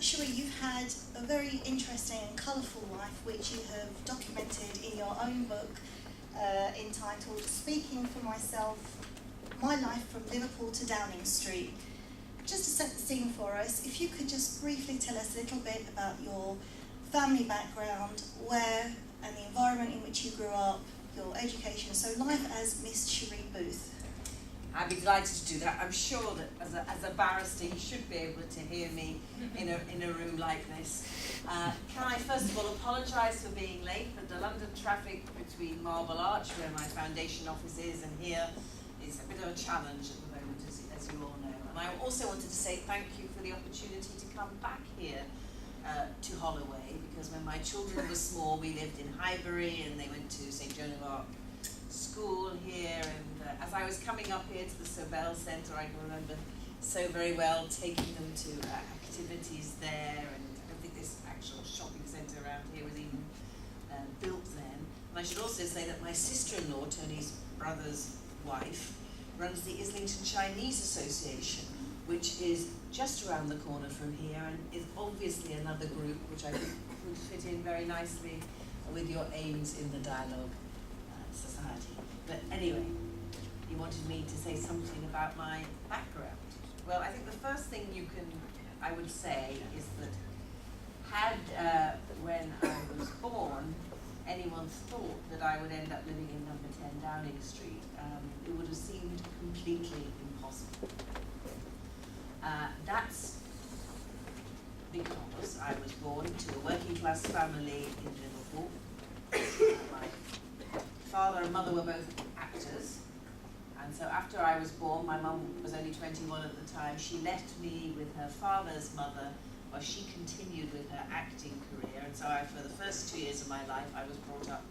Cherie, you've had a very interesting and colourful life which you have documented in your own book entitled Speaking for Myself, My Life from Liverpool to Downing Street. Just to set the scene for us, if you could just briefly tell us a little bit about your family background, where and the environment in which you grew up, your education, so life as Miss Cherie Booth. I'd be delighted to do that. I'm sure that as a barrister you should be able to hear me in a room like this. Can I first of all apologise for being late, but the London traffic between Marble Arch, where my foundation office is, and here is a bit of a challenge at the moment, as you all know. And I also wanted to say thank you for the opportunity to come back here to Holloway, because when my children were small we lived in Highbury and they went to St Joan of Arc school here, and as I was coming up here to the Sobel Centre, I can remember so very well taking them to activities there, and I don't think this actual shopping centre around here was even built then. And I should also say that my sister-in-law, Tony's brother's wife, runs the Islington Chinese Association, which is just around the corner from here, and is obviously another group which I think would fit in very nicely with your aims in the dialogue society. But anyway, you wanted me to say something about my background. Well, I think the first thing I would say is that when I was born, anyone thought that I would end up living in number 10 Downing Street, it would have seemed completely impossible. That's because I was born to a working class family in Liverpool. My father and mother were both actors, and so after I was born, my mum was only 21 at the time. She left me with her father's mother while she continued with her acting career, and so for the first 2 years of my life I was brought up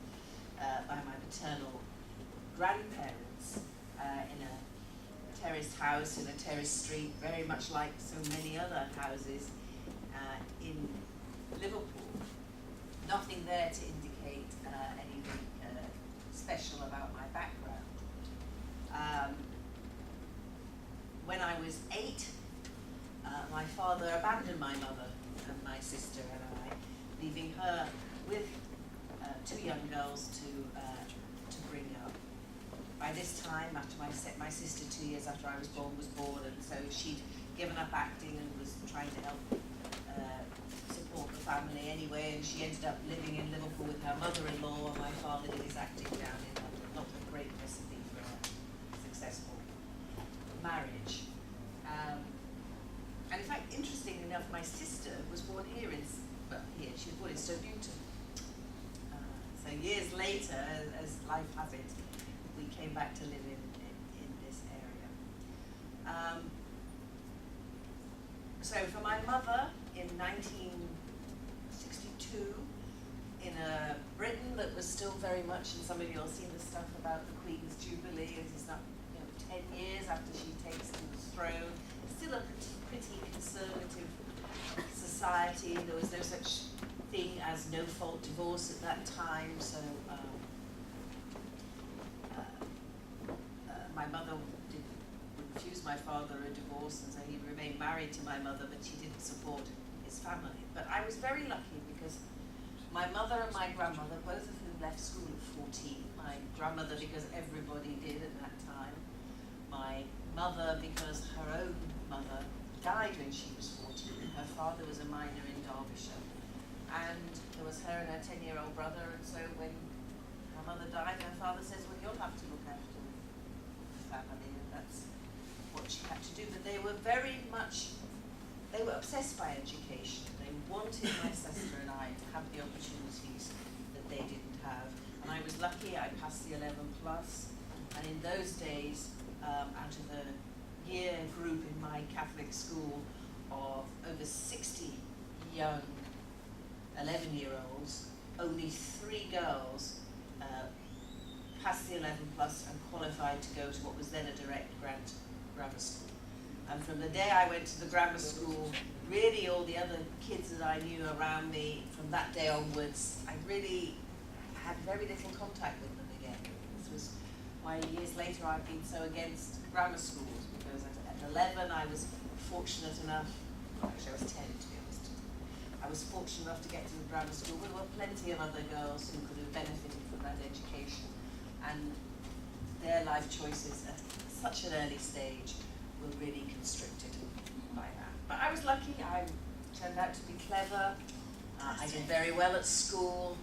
by my maternal grandparents in a terraced house in a terraced street, very much like so many other houses in Liverpool. Nothing there to indicate anything special about my background. When I was 8, my father abandoned my mother and my sister and I, leaving her with 2 young girls to bring up. By this time, after my sister, 2 years after I was born, and so she'd given up acting and was trying to help support the family anyway, and she ended up living in Liverpool with her mother-in-law, and my father did his acting down in London. Not a great recipe for a successful marriage. And in fact, interestingly enough, my sister was born here she was born in Stoke Newton. So years later, as life has it, we came back to live in this area. So for my mother, in 1962, in a Britain that was still very much, and some of you all seen the stuff about the Queen's Jubilee, it is not 10 years after she takes the throne, still a pretty conservative society. There was no such thing as no-fault divorce at that time, so my mother would refuse my father a divorce, and so he remained married to my mother, but she didn't support his family. But I was very lucky because my mother and my grandmother, both of whom left school at 14, my grandmother because everybody did at that time, my mother because her own mother died when she was 14. Her father was a miner in Derbyshire, and there was her and her 10-year-old brother, and so when her mother died, her father says, well, you'll have to look after the family, and that's what she had to do. But they were they were obsessed by education. They wanted my sister and I to have the opportunities that they didn't have, and I was lucky. I passed the 11+, and in those days, out of a year group in my Catholic school of over 60 young 11-year-olds, only 3 girls passed the 11+ and qualified to go to what was then a direct grant grammar school. And from the day I went to the grammar school, really all the other kids that I knew around me, from that day onwards, I really had very little contact with them again. This was why years later I've been so against grammar schools, because at 11 I was fortunate enough, actually I was 10 to be honest, was fortunate enough to get to the grammar school, but there were plenty of other girls who could have benefited from that education, and their life choices at such an early stage were really constricted by that. But I was lucky. I turned out to be clever. I did very well at school.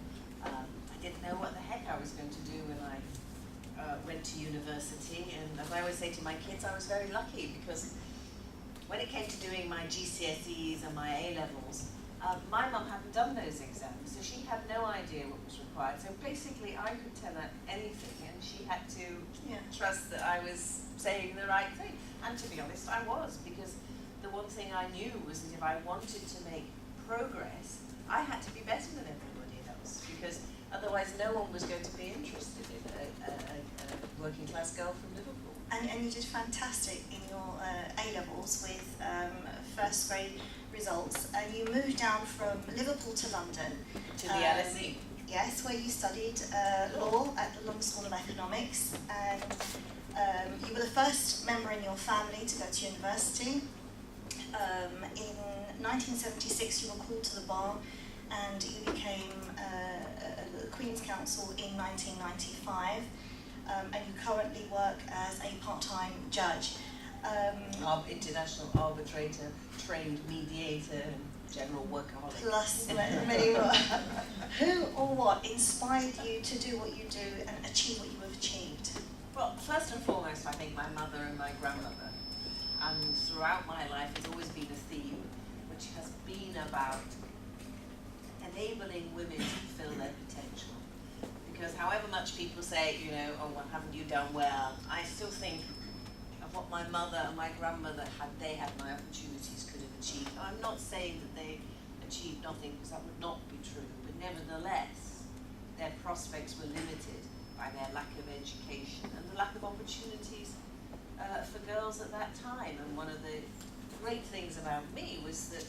I didn't know what the heck I was going to do when I went to university, and as I always say to my kids, I was very lucky, because when it came to doing my GCSEs and my A-levels, my mum hadn't done those exams, so she had no idea what was required. So basically I could tell her anything, and she had to trust that I was saying the right thing. And to be honest, I was, because the one thing I knew was that if I wanted to make progress, I had to be better than everybody else, because otherwise no one was going to be interested in a working class girl from Liverpool. And you did fantastic in your A-levels with first grade results, and you moved down from Liverpool to London. To the LSE. Yes, where you studied law at the London School of Economics, and you were the first member in your family to go to university. In 1976 you were called to the bar, and you became the Queen's Counsel in 1995, and you currently work as a part-time judge. International arbitrator, trained mediator, and general workaholic. Plus many more. Who or what inspired you to do what you do and achieve what you have achieved? Well, first and foremost, I think my mother and my grandmother. And throughout my life, it's always been a theme, which has been about enabling women to fulfill their potential. Because however much people say, you know, oh, well, haven't you done well, I still think of what my mother and my grandmother, had they had my opportunities, could have achieved. Now, I'm not saying that they achieved nothing, because that would not be true, but nevertheless, their prospects were limited by their lack of education and the lack of opportunities for girls at that time. And one of the great things about me was that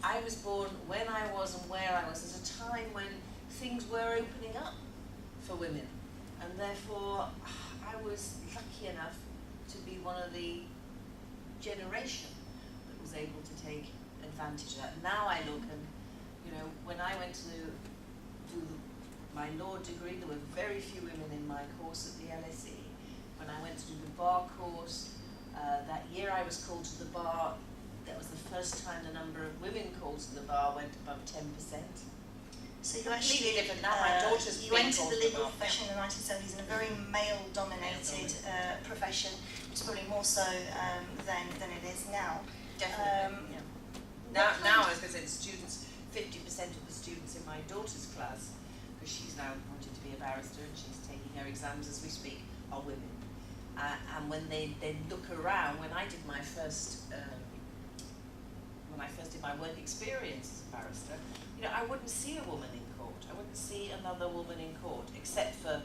I was born when I was and where I was at a time when things were opening up for women, and therefore I was lucky enough to be one of the generation that was able to take advantage of that. Now I look and, you know, when I went to do my law degree, there were very few women in my course at the LSE. When I went to do the bar course, that year I was called to the bar. That was the first time the number of women called to the bar went above 10%. So you actually different now. My daughter's you entered the legal profession in the 1970s in a very male-dominated profession, which is probably more so than it is now. Definitely. Now I was going to say the students, 50% of the students in my daughter's class, because she's now wanting to be a barrister and she's taking her exams as we speak, are women. And when they look around, when I did my first did my work experience as a barrister, you know, I wouldn't see a woman in court. I wouldn't see another woman in court, except for,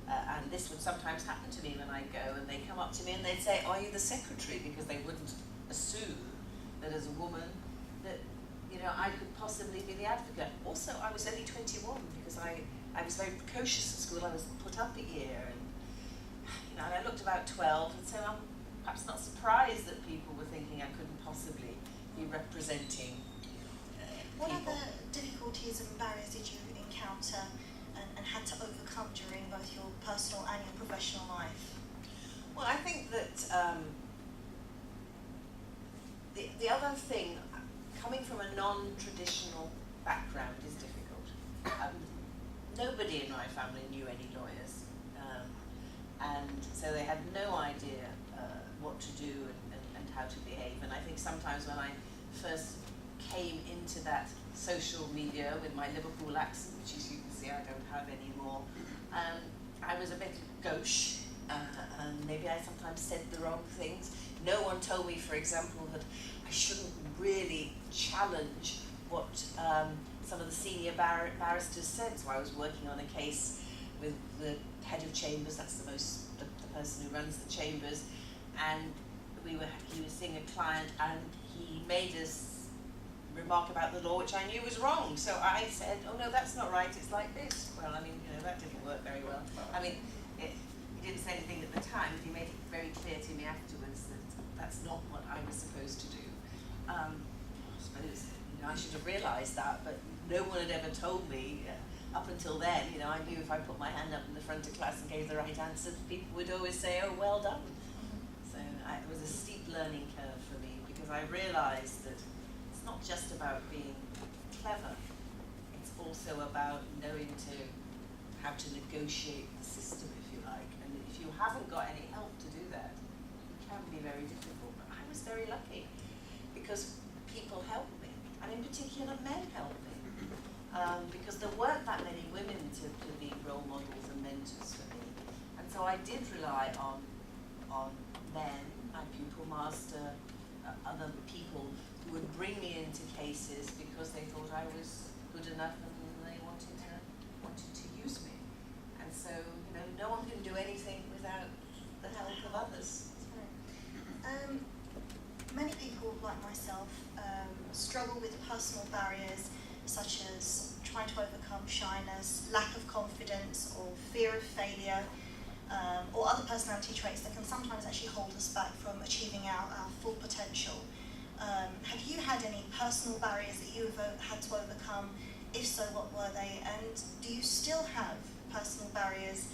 and this would sometimes happen to me when I go, and they come up to me and they'd say, "Are you the secretary?" Because they wouldn't assume that as a woman that, you know, I could possibly be the advocate. Also, I was only 21 because I was very precocious at school. I was put up a year, and, you know, and I looked about 12, and so I'm perhaps not surprised that people were thinking I couldn't possibly be representing What people. other difficulties and barriers did you encounter and had to overcome during both your personal and your professional life? Well, I think that the other thing, coming from a non-traditional background, is difficult. Nobody in my family knew any lawyers, and so they had no idea what to do and how to behave. And I think sometimes when I first came into that social media with my Liverpool accent, which as you can see I don't have anymore, I was a bit gauche, and maybe I sometimes said the wrong things. No one told me, for example, that I shouldn't really challenge what some of the senior barristers said. So I was working on a case with the head of chambers, that's the person who runs the chambers, and he was seeing a client, and he made us remark about the law, which I knew was wrong. So I said, "Oh no, that's not right, it's like this." Well, I mean, you know, that didn't work very well. I mean, he didn't say anything at the time, but he made it very clear to me afterwards that that's not what I was supposed to do. I suppose I should have realised that, but no one had ever told me up until then. I knew if I put my hand up in the front of class and gave the right answer, people would always say, "Oh, well done." So it was a steep learning curve for me, because I realised that it's not just about being clever, it's also about knowing how to negotiate the system, if you like. And if you haven't got any help to do that, it can be very difficult. But I was very lucky, because people helped me, and in particular men helped me, because there weren't that many women to be role models and mentors for me. And so I did rely on men, my pupil master, other people who would bring me into cases because they thought I was good enough and they wanted to use me. And so, no one can do anything without the help of others. Many people, like myself, struggle with personal barriers such as trying to overcome shyness, lack of confidence, or fear of failure, or other personality traits that can sometimes actually hold us back from achieving our full potential. Have you had any personal barriers that you've had to overcome? If so, what were they? And do you still have personal barriers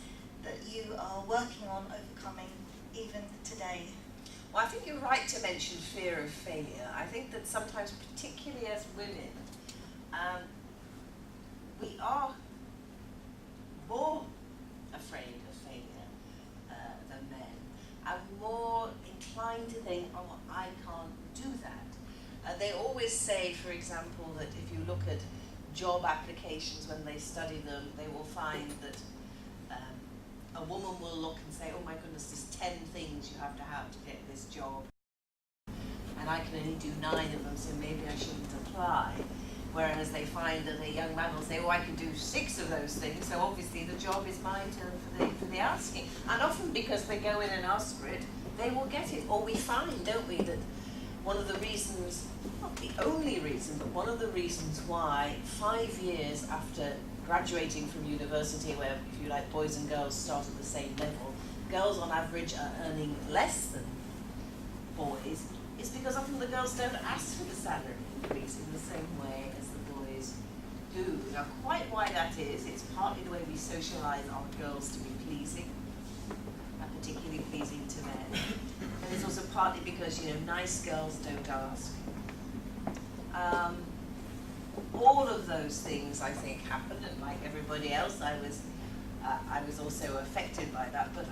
that you are working on overcoming even today? Well, I think you're right to mention fear of failure. I think that sometimes, particularly as women, we are more afraid of failure than men, and more inclined to think, "Oh, I can't do that." They always say, for example, that if you look at job applications, when they study them, they will find that a woman will look and say, "Oh my goodness, there's 10 things you have to get this job, and I can only do 9 of them, so maybe I shouldn't apply." Whereas they find that a young man will say, "Oh, I can do 6 of those things, so obviously the job is mine for the asking." And often because they go in and ask for it, they will get it. Or we find, don't we, that one of the reasons, not the only reason, but one of the reasons why 5 years after graduating from university, where, if you like, boys and girls start at the same level, girls on average are earning less than boys, is because often the girls don't ask for the salary increase in the same way as the boys do. Now, quite why that is, it's partly the way we socialise our girls to be pleasing, and particularly pleasing to men. And it's also partly because, nice girls don't ask. All of those things, I think, happened, and like everybody else, I was also affected by that. But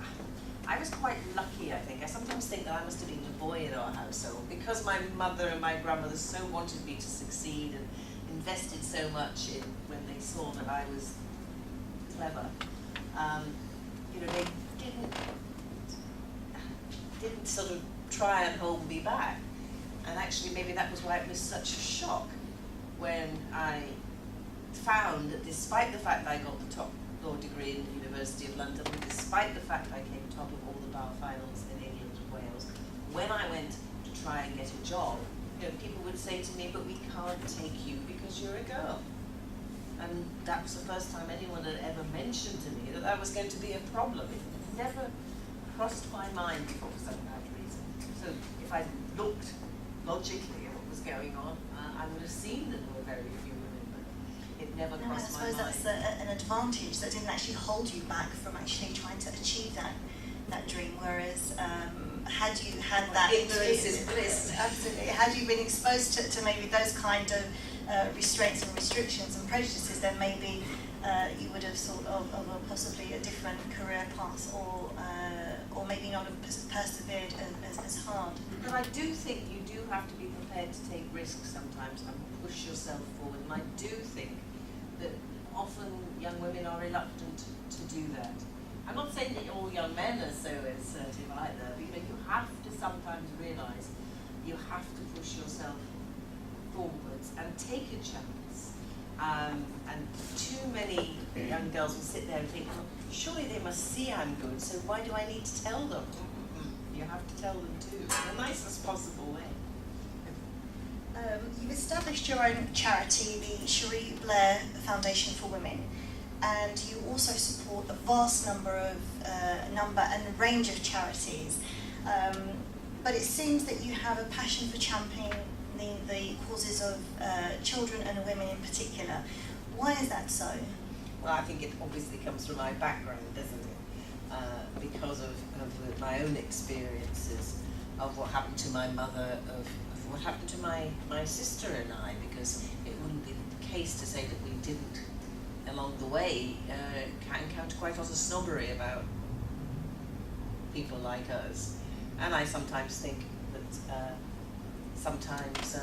I was quite lucky, I think. I sometimes think that I must have been the boy in our household, because my mother and my grandmother so wanted me to succeed and invested so much in when they saw that I was clever. They didn't sort of try and hold me back. And actually, maybe that was why it was such a shock when I found that, despite the fact that I got the top law degree in the University of London, and despite the fact that I came top of all the bar finals in England and Wales, when I went to try and get a job, people would say to me, "But we can't take you because you're a girl." And that was the first time anyone had ever mentioned to me that was going to be a problem. It never crossed my mind before for some bad reason. So if I looked logically at what was going on, I would have seen that there were very few women, but it never crossed my mind. I suppose that's an advantage that didn't actually hold you back from actually trying to achieve that dream, whereas had you had that ignorance is bliss. Absolutely. Had you been exposed to maybe those kind of restraints and restrictions and prejudices, then maybe you would have thought of possibly a different career path, or maybe not have persevered as hard. But I do think you do have to be prepared to take risks sometimes and push yourself forward. And I do think that often young women are reluctant to do that. I'm not saying that all young men are so assertive either, but you have to sometimes realise you have to push yourself forwards and take a chance. And too many young girls will sit there and think, "Well, surely they must see I'm good, so why do I need to tell them?" You have to tell them too, in the nicest possible way. You've established your own charity, the Cherie Blair Foundation for Women, and you also support a vast number and range of charities. But it seems that you have a passion for championing championing the causes of children and women in particular. Why is that so? Well, I think it obviously comes from my background, doesn't it? Because of my own experiences of what happened to my mother, of what happened to my sister and I, because it wouldn't be the case to say that we didn't, along the way, encounter quite a lot of snobbery about people like us. And I sometimes think that sometimes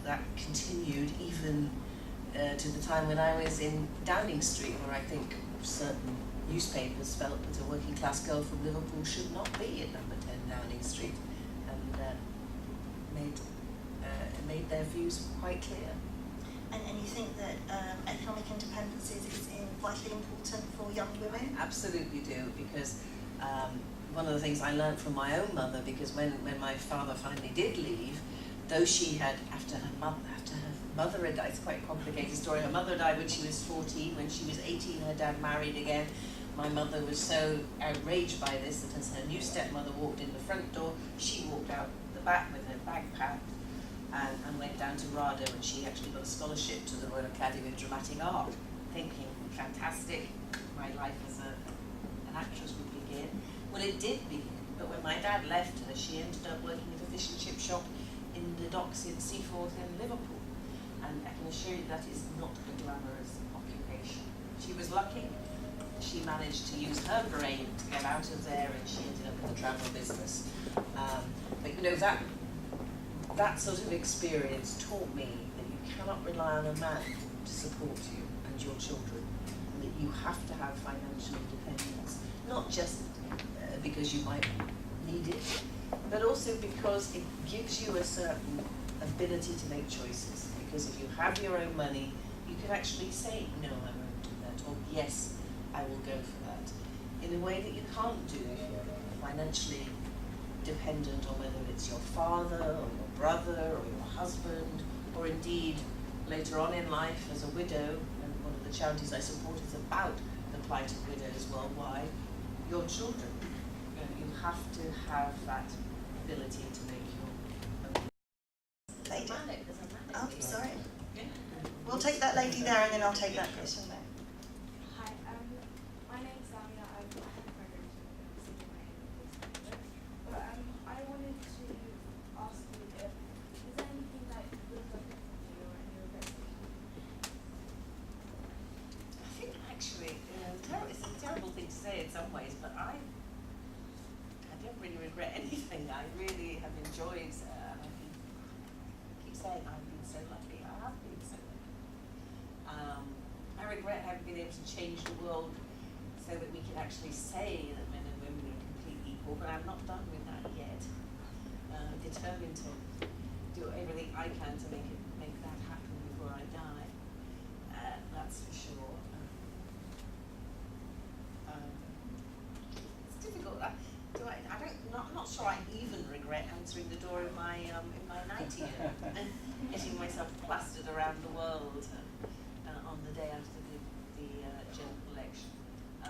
that continued even to the time when I was in Downing Street, where I think certain newspapers felt that a working class girl from Liverpool should not be at number 10 Downing Street, and made their views quite clear. And you think that economic independence is vitally important for young women? I absolutely do, because one of the things I learned from my own mother, because when my father finally did leave, though she had, after her mother had died, it's quite a complicated story. Her mother died when she was 14. When she was 18, her dad married again. My mother was so outraged by this that as her new stepmother walked in the front door, she walked out the back with her bag packed and went down to RADA, and she actually got a scholarship to the Royal Academy of Dramatic Art, thinking, fantastic, my life as an actress would begin. Well, it did begin, but when my dad left her, she ended up working at a fish and chip shop in the docks in Seaforth in Liverpool. And I can assure you that is not a glamorous occupation. She was lucky. She managed to use her brain to get out of there, and she ended up in the travel business. But you know, that sort of experience taught me that you cannot rely on a man to support you and your children, and that you have to have financial independence, not just because you might need it, but also because it gives you a certain ability to make choices. Because if you have your own money, you can actually say, no, I won't do that, or yes, I will go for that, in a way that you can't do if you're financially dependent on whether it's your father, or your brother, or your husband, or indeed, later on in life as a widow, and one of the charities I support is about the plight of widows worldwide, your children. You have to have that ability to make your own. Lady. There's a man. Oh, sorry. Yeah. We'll take that lady there, and then I'll take that question there. Hi, my name's Samia. I have a program to sing my English, but I wanted to ask you if is there anything that you would have done differently or any regrets? I think actually, it's a terrible thing to say in some ways, but I don't really regret anything. I really have enjoyed, I keep saying I've been so lucky. I have been so lucky. I regret having been able to change the world so that we can actually say that men and women are completely equal, but I'm not done with that yet. Determined to do everything I can to make that happen before I die. That's for sure. It's difficult. I'm not sure I even regret answering the door in my 90 and getting myself plastered around the world on the day after the general election. It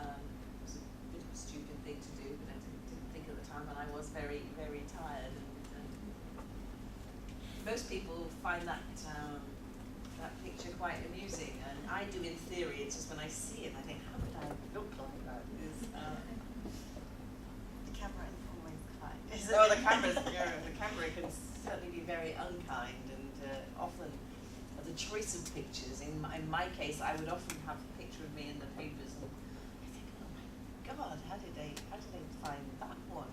was a bit of a stupid thing to do, but I didn't think at the time, and I was very, very tired. And most people find that picture quite amusing, and I do in theory. It's just when I see it, I think, how would I look like that? The camera informally kind. Oh, the camera can certainly be very unkind, and often the choice of pictures. In my case, I would often have a picture of me in the papers, and I think, oh my God, how did they find that one?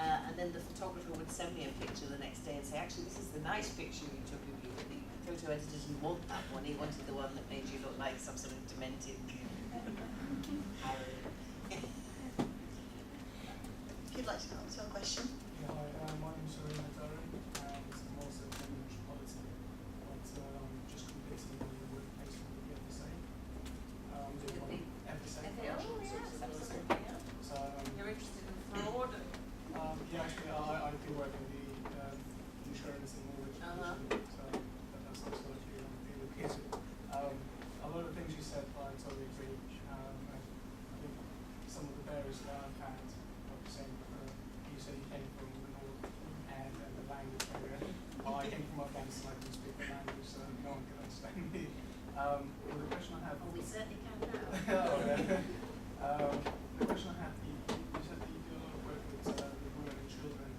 And then the photographer would send me a picture the next day and say, actually, this is the nice picture you took of you, but the photo editor didn't want that one. He wanted the one that made you look like some sort of demented If you'd like to answer a question. Yeah, hi, my name is Cherie Blair, and I'm also a metropolitan, but just completing the workplace with the FSA. FSA. Oh, yes, absolutely. Yeah. So, You're interested in fraud? yeah, actually, I do work in the insurance and mortgage division, so that's also what you look into. A lot of things you said, I totally agree. I think some of the barriers that I've had, like you said, you came from the north and the language barrier. I came from Afghanistan, I can speak the language, so no one can understand me. Well, the question I have. Well, we certainly can now. Okay. The question I have, you said that you do a lot of work with women and children.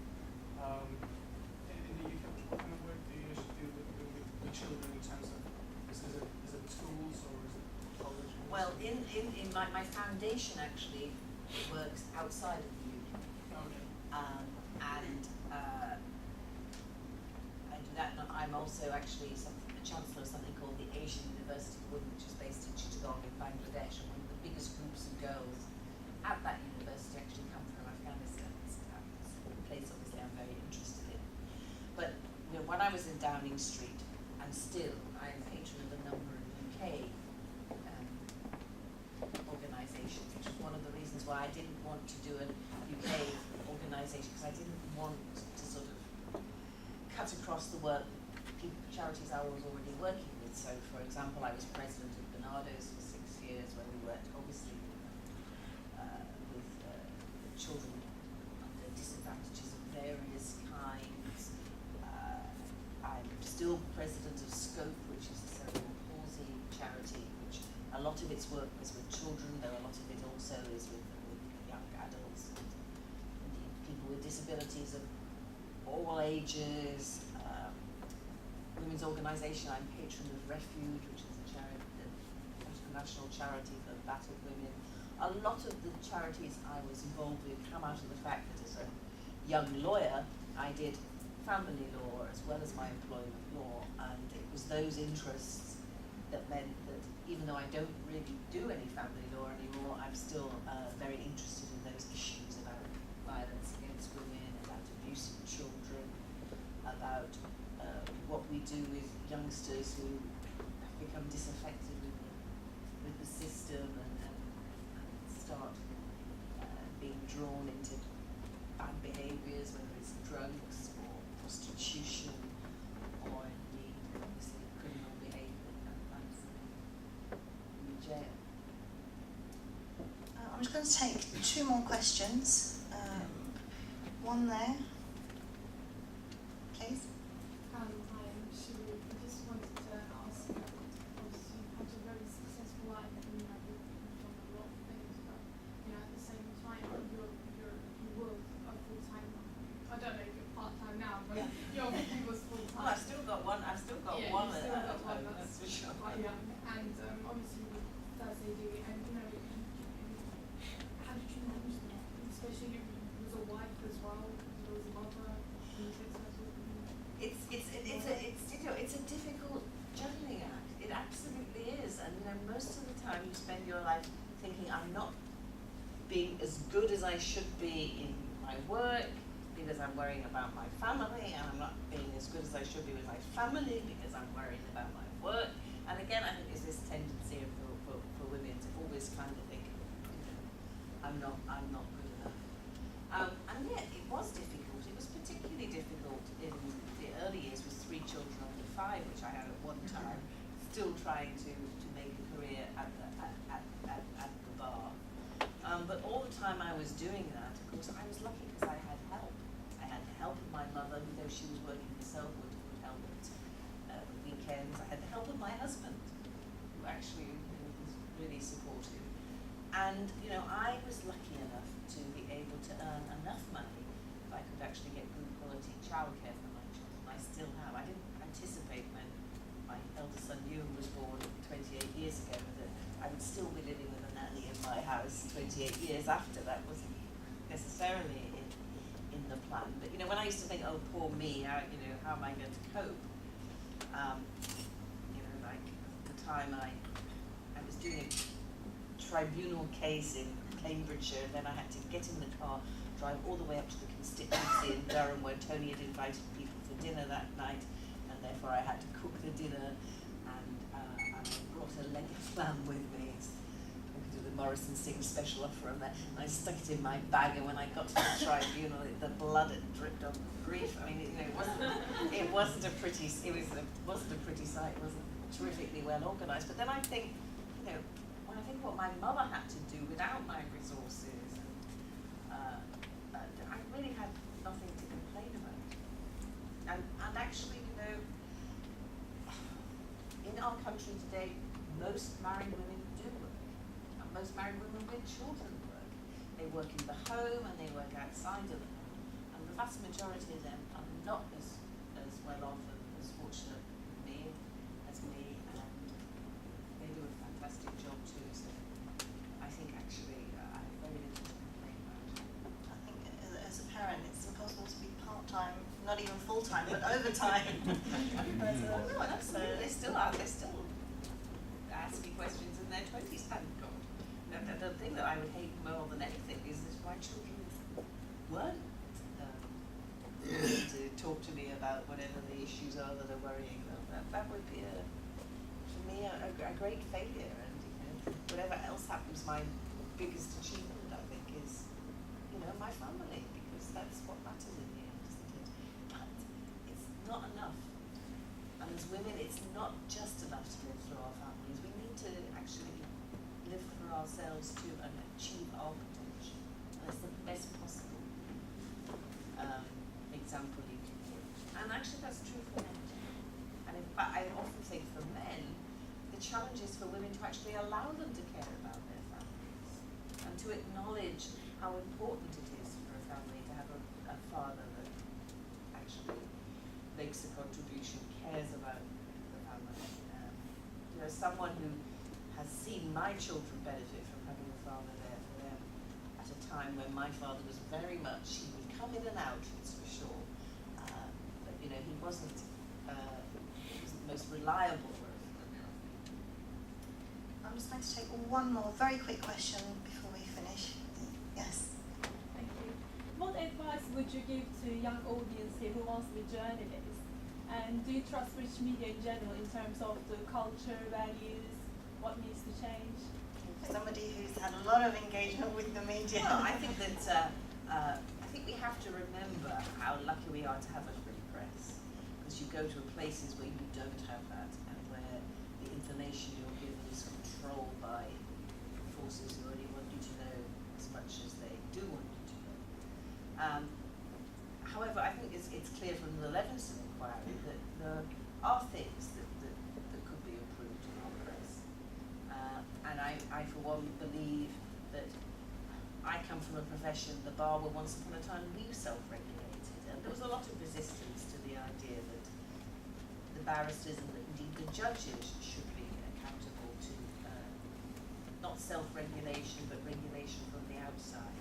In the UK, what kind of work do you usually do with children in terms of, is it schools or is it college? Well, in my foundation actually works outside of the UK. Okay. And I do that, and I'm also actually the chancellor of something called the Asian University of Women, which is based in Chittagong in Bangladesh, and one of the biggest groups of girls at that university actually come from Afghanistan. It's a place obviously I'm very interested in. But when I was in Downing Street, and still I am patron of a number of UK organisations, which was one of the reasons why I didn't want to do a UK organisation, because I didn't want to sort of cut across the work charities I was already working with. So, for example, I was president of Bernardo's for 6 years, where we worked obviously with children under disadvantages of various kinds. I'm still president of Scope, which is a cerebral palsy charity, which a lot of its work was with children, though a lot of it also is with young adults and indeed people with disabilities of all ages. Women's organisation, I'm patron of Refuge, which is a charity, the international charity for battered women. A lot of the charities I was involved with come out of the fact that as a young lawyer, I did family law as well as my employment law, and it was those interests that meant that even though I don't really do any family law anymore, I'm still very interested in those issues about violence against women, about abuse of children, about what we do with youngsters who have become disaffected with the system and start being drawn into bad behaviours, whether it's drugs or prostitution or indeed obviously criminal behaviour and lands in jail. I'm just going to take 2 more questions. One there, please. Hi, I'm Cherie. I just wanted to ask, obviously you've had a very successful life and you've done a lot of things, but at the same time you were a full-time, I don't know if you're part-time now, but you obviously was full-time. Well, I've still got one Yeah, at you've still home, got one, that's for sure. quite young. And obviously with First AD, and how did you manage that? Especially you was a wife as well, you was a mother, and you said It's a difficult juggling act. It absolutely is, and most of the time you spend your life thinking I'm not being as good as I should be in my work because I'm worrying about my family, and I'm not being as good as I should be with my family because I'm worrying about my work. And again, I think there's this tendency for women to always kind of think, I'm not good enough. And yet it was difficult. It was particularly difficult in the early years with 3 children under 5, which I had at one time, still trying to make a career at the bar. But all the time I was doing that, of course, I was lucky because I had help. I had the help of my mother, who though she was working herself would help at the weekends. I had the help of my husband, who actually was really supportive. And I was lucky enough to be able to earn enough money that I could actually get good quality childcare for my children. I still have. I didn't anticipate when my eldest son Ewan was born 28 years ago that I would still be living with a nanny in my house 28 years after. That wasn't necessarily in the plan. But when I used to think, oh, poor me, how am I going to cope? Like the time I was doing a tribunal case in Cambridgeshire, and then I had to get in the car, drive all the way up to the constituency in Durham where Tony had invited people for dinner that night, and therefore I had to cook the dinner, and I brought a leg of lamb with me. Talking to the Morrison Singh special offer on that, and I stuck it in my bag, and when I got to the tribunal, the blood had dripped on the brief. I mean, it wasn't a pretty sight. It wasn't terrifically well organised. But then I think, when I think what my mother had to do without my resources, I really had nothing to complain about. And actually, you know, in our country today, most married women do work. And most married women with children work. They work in the home and they work outside of the home. And the vast majority of them are not as well off and as fortunate as me, and they do a fantastic job too. So I think actually I have very little to complain about. I think as a parent, it's impossible to be part-time, not even full-time, but overtime. No, absolutely. They still are. They still ask me questions in their 20s, thank God. The thing that I would hate more than anything is that my children weren't to talk to me about whatever the issues are that are worrying them. That would be for me a great failure. And you know, whatever else happens, my biggest achievement I think is, you know, my family, because that's what matters in the end, isn't it? But it's not enough. And as women, it's not just enough to live through our families. We need to actually live for ourselves too and achieve our potential. And that's the best possible example you can give. And actually that's true for men. And in fact, I often think for men, the challenge is for women to actually allow them to care about their families and to acknowledge how important it is for a family to have a father that actually makes a contribution, cares about the family. You know, someone who has seen my children benefit from having a father there for them at a time when my father was very much, he would come in and out, it's for sure. But you know, he wasn't the most reliable for us. I'm just going to take one more very quick question before we finish. Yes. Thank you. What advice would you give to young audience here who wants to be journalists? And do you trust British media in general in terms of the culture, values, what needs to change? Somebody who's had a lot of engagement with the media. Well, I think that I think we have to remember how lucky we are to have a free press, because you go to places where you don't have that, and where the information you're given is controlled by forces who only want you to know as much as they do want you to know. However, I think it's clear from the Levinson inquiry that there are things that could be improved in our press. And I for one believe that I come from a profession, the bar where once upon a time we self-regulated, and there was a lot of resistance to the idea that the barristers and indeed the judges should be accountable to not self-regulation but regulation from the outside.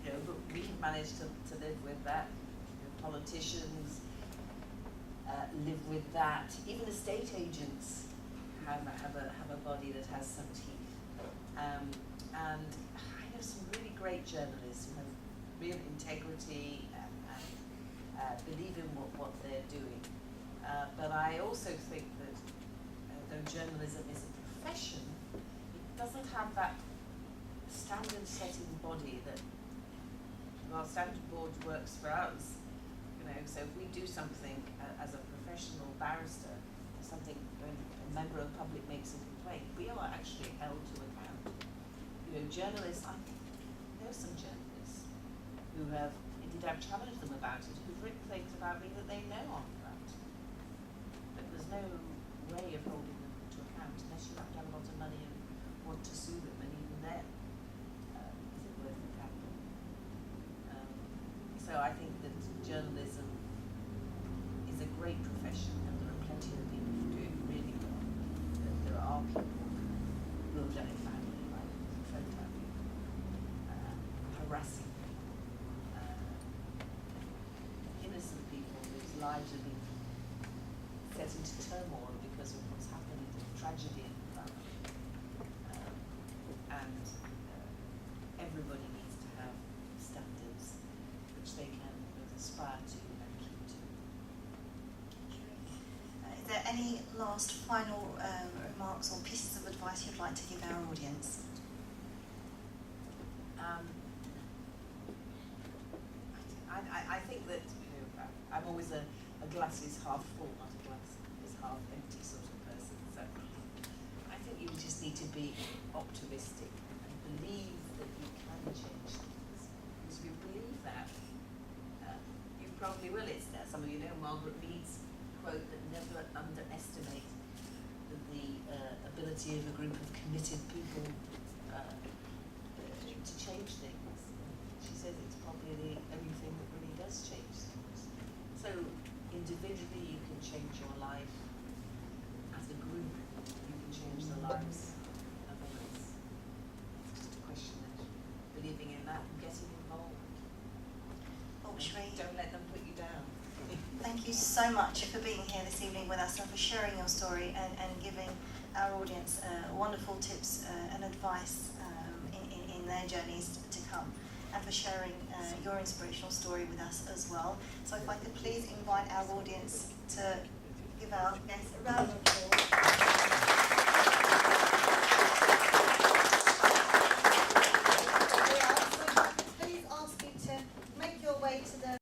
You know, but we've managed to live with that. You know, politicians live with that. Even estate agents have a body that has some teeth. And I know some really great journalists who have real integrity and believe in what they're doing. But I also think that though journalism is a profession, it doesn't have that standard-setting body that our standard board works for us. You know, so if we do something as a professional barrister, something when a member of the public makes a complaint, we are actually held to account. You know, journalists, I know some journalists who have, indeed I've challenged them about it, who've written things about me that they know aren't right. But there's no way of holding them to account unless you have to have a lot of money and want to sue them, and even then, is it worth the capital? So I think that journalism is a great profession, and there are plenty of people who do it really well. There are people who have done it badly, like photographing, harassing innocent people whose lives have been set into turmoil because of what's happened, the tragedy in the family. And everybody needs to have standards which they can both aspire to and keep to. Is there any last final remarks or pieces of advice you'd like to give our audience? I think that, you know, I'm always a glass is half full, not a glass is half empty sort of person. So I think you just need to be optimistic and believe that you can change things. Because if you believe that, you probably will. It's there. Some of you know Margaret Mead's necessity of a group of committed people to change things. She says it's probably the only thing that really does change things. So individually you can change your life. As a group you can change the lives of others. It's just a question of believing in that and getting involved. Oh, Cherie, Don't let them put you down. thank you so much for being here this evening with us and for sharing your story and giving our audience wonderful tips and advice in their journeys to come, and for sharing your inspirational story with us as well. So if I could please invite our audience to give our guests a round of applause.